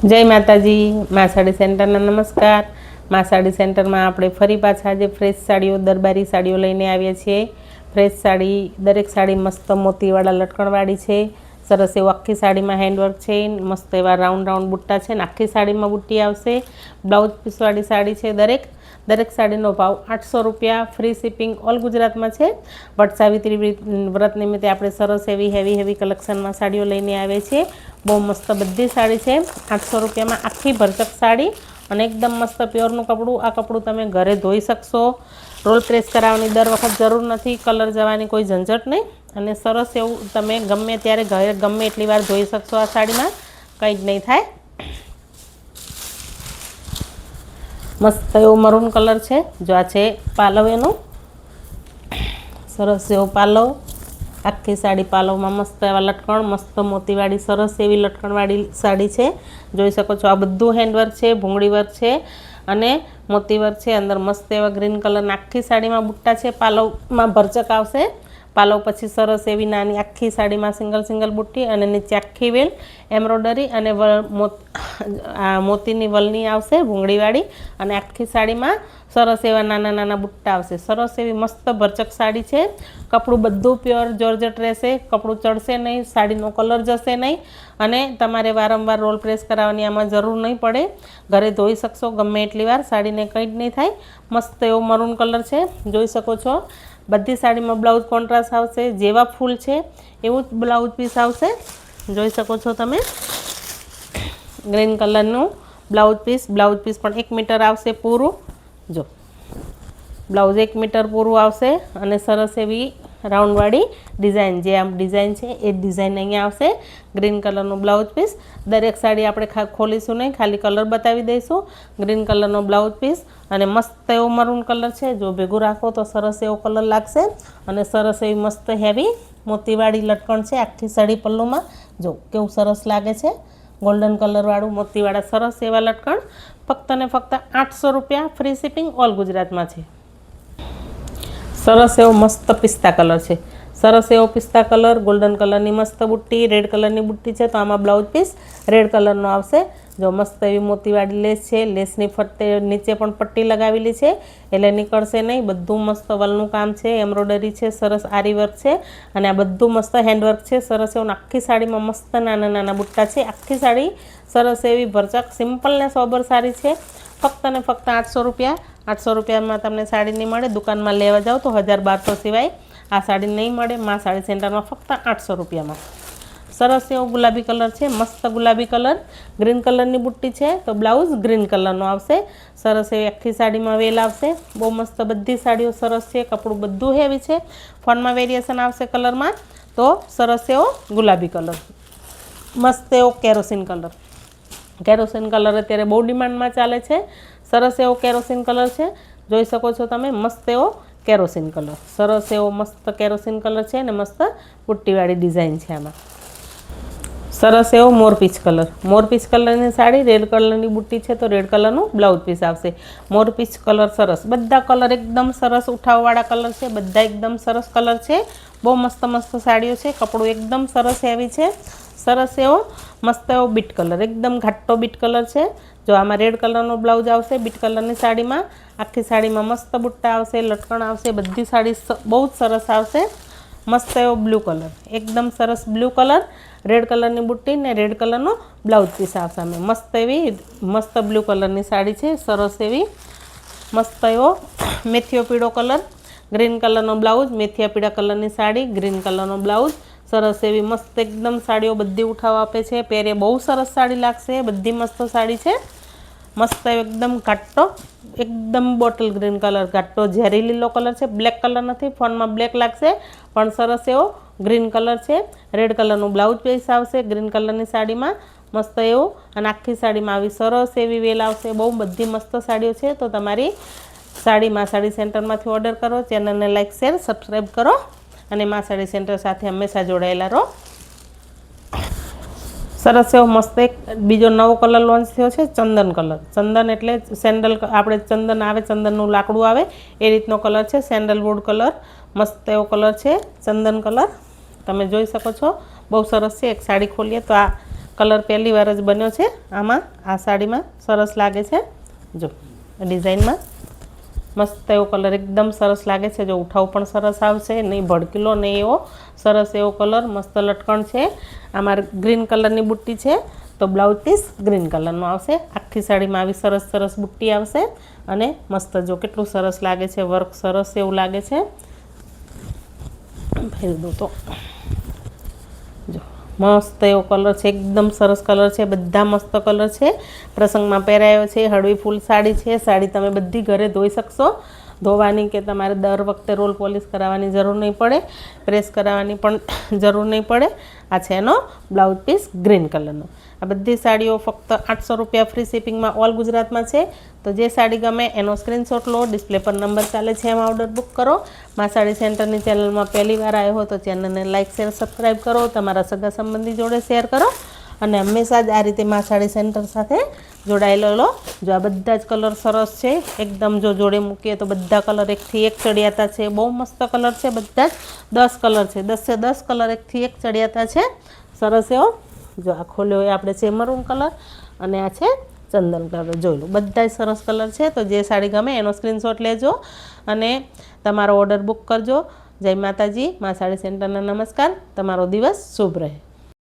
जय माताजी। मां साड़ी सेंटर नमस्कार। मां साड़ी सेंटर में आपणे फरी पाछा आज फ्रेश साड़ीओ दरबारी साड़ीओ लईने आव्या छीए। फ्रेश साड़ी दरेक साड़ी मस्त मोतीवाळा लटकणवाળી छे। सरस एवं आखी साड़ी में हेन्डवर्क है। मस्त एवं राउंड राउंड बूट्टा है। आखी साड़ी में बूट्टी आवशे। ब्लाउज पीसवाड़ी साड़ी है। दरेक साड़ीनो भाव 800 रुपया। फ्री शिपिंग ऑल गुजरात में है। वट सावित्री व्रत निमित्ते आपणे सरस एवी हेवी हेवी कलेक्शन में साड़ीओ लईने आवे छे। बहुत मस्त बधी साड़ी है। 800 रुपया में आखी भरचक साड़ी और एकदम मस्त प्योरनु कपड़ू। आ कपड़ू तमे घरे धोई शकशो। रोल प्रेस करावવાની दर वखत जरूर नहीं। कलर जवानी कोई झंझट नहीं। અને સરસ એવું તમે ગમે ત્યારે ઘરે ગમે એટલી વાર ધોઈ શકશો। આ સાડીમાં કંઈ જ નહીં થાય। મસ્ત એવો મરૂન કલર છે। જો આ છે પાલવ એનું। સરસ એવો પાલવ। આખી સાડી પાલવમાં મસ્ત એવા લટકણ, મસ્ત મોતીવાળી સરસ એવી લટકણવાળી સાડી છે। જોઈ શકો છો આ બધું હેન્ડવર્ક છે, ભૂંગળી વર્ક છે અને મોતી વર્ક છે। અંદર મસ્ત એવા ગ્રીન કલરના આખી સાડીમાં બુટ્ટા છે। પાલવમાં ભરચક આવશે। पालव पछी सरस एवी नानी आखी साड़ी में सिंगल सिंगल बूटी और नीचे आखी वेल एम्ब्रॉयडरी और मोतीनी वलनी आवशे भूंगळीवाળી और आखी साड़ी में सरस एवा नाना नाना बूट्टा आवशे। सरस एवी मस्त भरचक साड़ी है। कपड़ू बधु प्योर जॉर्जेट रहेशे। कपड़ू चढ़शे नहीं, साड़ीनो कलर जशे नहीं अने तमारे वारंवार रोल प्रेस करावવાની आमां जरूर नहीं पड़े। घरे धोई शकशो गमे एटली वार। साड़ीने कंई ज नहीं थाय। मस्त एवो मरून कलर है। जोई शको छो बधी साड़ी में ब्लाउज कॉन्ट्रास्ट आवशे। जेवा फूल है एवं ब्लाउज पीस आवशे। जोई शको छो तमे ग्रीन कलरनु ब्लाउज पीस पण 1 मीटर आवशे पूरुं। जो ब्लाउज 1 मीटर पूरुं आवशे अने सरस एवी राउंडवाળી डिजाइन जे आम डिजाइन है ए डिजाइन अहींया आवशे। ग्रीन कलरनु ब्लाउज पीस। दरेक साड़ी आपणे खोलीशुं नहीं, खाली कलर बतावी दईशुं। ग्रीन कलरनो ब्लाउज पीस अने मस्त एवो मरून कलर है। जो भेगुं राखो तो सरस एवो कलर लागशे अने सरस एवी मस्त हेवी मोतीवाળી लटकण है आखी साड़ी पल्लूमां। जो केवुं सरस लागे छे। गोल्डन कलरवाळुं मोतीवाळा सरस एवा लटकण। फक्त ने फक्त 800 रुपया। फ्री शिपिंग ऑल गुजरात में है। सरस एवो मस्त पिस्ता कलर है। सरस एवो पिस्ता कलर, गोल्डन कलरनी मस्त बूट्टी, रेड कलरनी बूट्टी है। तो आमां ब्लाउज पीस रेड कलरनो आवशे। जो मस्त एवी मोतीवाળી लेस है। लेसनी फरते नीचे पण पट्टी लगावेली है एटले निकळशे नहीं। बधुं मस्त वलनुं काम है, एम्ब्रॉयडरी है, सरस आरी वर्क है अने आ बधुं मस्त हेन्डवर्क है। सरस एवं आखी साड़ी में मस्त नाना नाना बूट्टा है। आखी साड़ी सरस एवी भरचक सिम्पल ने सोबर साड़ी है। फक्त ने फक्त 800 रुपया। 800 रुपया में तमने साड़ी नहीं मळे। दुकान में लेवा जाओ तो 1200 सिवाय आ साड़ी नहीं मळे। मां साड़ी सेंटर में फक्त 800 रुपया में। सरस एवो गुलाबी कलर है। मस्त गुलाबी कलर। ग्रीन कलरनी बूट्टी है तो ब्लाउज ग्रीन कलरनो आवशे। सरस एवी आखी साड़ी में वेल आवशे। बहुत मस्त बधी साड़ीओ सरस है। कपड़ू बधुं हेवी है। फोन में वेरिएशन आवशे कलर में। तो सरस एवो गुलाबी कलर। मस्त एवो केरोसिन कलर। केरोसिन कलर अत्यारे बहु डिमांड में चाले छे। सरस एवो केरोसिन कलर है। जोई शको छो तमे मस्त एवो केरोसिन कलर। सरस एवो मस्त केरोसिन कलर है ने मस्त बूट्टीवाળી डिजाइन है। आमां सरस एवो मोरपीच कलर। मोरपीच कलरनी साड़ी, रेड कलरनी बूट्टी है तो रेड कलरनु ब्लाउज पीस आवशे। मोरपीच कलर सरस। बधा कलर एकदम सरस उठाववाळा कलर है। बधा एकदम सरस कलर है। बहुत मस्त मस्त साड़ीओ है। कपड़ू एकदम सरस हेवी है। सरस एवो मस्त एवो बीट कलर, एकदम घाटो बीट कलर है। जो आमां रेड कलरनो ब्लाउज आवशे। बीट कलरनी साड़ी में आखी साड़ी में मस्त बूट्टा आवशे, लटकण आवशे। बधी साड़ी बहुत सरस आवशे। मस्त एवो ब्लू कलर, एकदम सरस ब्लू कलर। रेड कलरनी बूट्टी ने रेड कलरनो ब्लाउज पीस आवशे। मस्त एवी मस्त ब्लू कलरनी साड़ी है। सरस एवी मस्त एवो मेथियो पीळो कलर। ग्रीन कलरनो ब्लाउज, मेथिया पीळा कलरनी साड़ी, ग्रीन कलरनो ब्लाउज। सरस एवी मस्त एकदम साड़ीओ बधी उठाव आपे छे। पेरे बहु सरस साड़ी लागशे। बधी मस्त साड़ी है। मस्त एकदम घाटो, एकदम बोटल ग्रीन कलर, घाटो झेरी लीलो कलर है। ब्लेक कलर नहीं, फोन में ब्लेक लागशे पण सरस एवो ग्रीन कलर है। रेड कलरनु ब्लाउज पीस आवशे। ग्रीन कलरनी साड़ी में मस्त एवो अने आखी साड़ी में आवी सरस एवी वेल आवशे। बहु बधी मस्त साड़ीओ है। तो तमारी साड़ी मां साड़ी सेंटर में ऑर्डर करो। चेनल ने लाइक शेर सब्सक्राइब करो अने मां साड़ी सेंटर साथे हमेशा जोड़ायेला रहो। सरस एवो मस्त एक बीजो नवो कलर लॉन्च थयो छे, चंदन कलर। चंदन एटले सेंडल, आपणे चंदन आवे, चंदननुं लाकड़ुं आवे ए रीतनो कलर है। सेंडलवुड कलर मस्त एवो कलर है। चंदन कलर तमे जोई शको छो। बहु सरस है। एक साड़ी खोलीए तो आ કલર પહેલી વાર જ બન્યો છે આમાં, આ સાડીમાં સરસ લાગે છે. જો ડિઝાઇનમાં મસ્ત એવો કલર, એકદમ સરસ લાગે છે. જો ઉઠાવ પણ સરસ આવશે, નહીં ભડકેલો નહીં એવો સરસ એવો કલર, મસ્ત લટકણ છે. આમાં ગ્રીન કલરની બુટ્ટી છે, તો બ્લાઉઝ પીસ ગ્રીન કલરનું આવશે. આખી સાડીમાં આવી સરસ સરસ બુટ્ટી આવશે અને મસ્ત જો કેટલું સરસ લાગે છે, વર્ક સરસ એવું લાગે છે. ફેરી દો તો જો મસ્ત એવો કલર છે, એકદમ સરસ કલર છે. બધા મસ્ત કલર છે. પ્રસંગમાં પહેરાયો છે, હળવી ફૂલ સાડી છે. સાડી તમે બધી ઘરે ધોઈ શકશો. ધોવાની કે તમારે દર વખતે રોલ પોલિશ કરાવવાની જરૂર નહીં પડે, પ્રેસ કરાવવાની પણ જરૂર નહીં પડે. આ છે એનો બ્લાઉઝ પીસ ગ્રીન કલરનો. આ બધી સાડીઓ ફક્ત 800 રૂપિયા ફ્રી શિપિંગમાં ઓલ ગુજરાતમાં છે. તો જે સાડી ગમે એનો સ્ક્રીનશોટ લો, ડિસ્પ્લે પર નંબર ચાલે છે એમાં ઓર્ડર બુક કરો. મા સાડી સેન્ટરની ચેનલમાં પહેલી વાર આવ્યો હો તો ચેનલને લાઇક શેર સબસ્ક્રાઈબ કરો, તમારા સગા સંબંધી જોડે શેર કરો અને હંમેશા જ આ રીતે મા સાડી સેન્ટર સાથે જોડાયેલો લો. જો આ બધા જ કલર સરસ છે, એકદમ જો જોડે મૂકીએ તો બધા કલર એકથી એક ચડિયાતા છે. બહુ મસ્ત કલર છે, બધા જ 10 કલર છે, 10 કલર એકથી એક ચડિયાતા છે. સરસ એવો જો આ ખોલ્યો એ આપણે છે મરૂન કલર અને આ છે ચંદન કલર. જોઈ લો બધા જ સરસ કલર છે. તો જે સાડી ગમે એનો સ્ક્રીનશોટ લેજો અને તમારો ઓર્ડર બુક કરજો. જય માતાજી. મા સાડી સેન્ટરના નમસ્કાર. તમારો દિવસ શુભ રહે.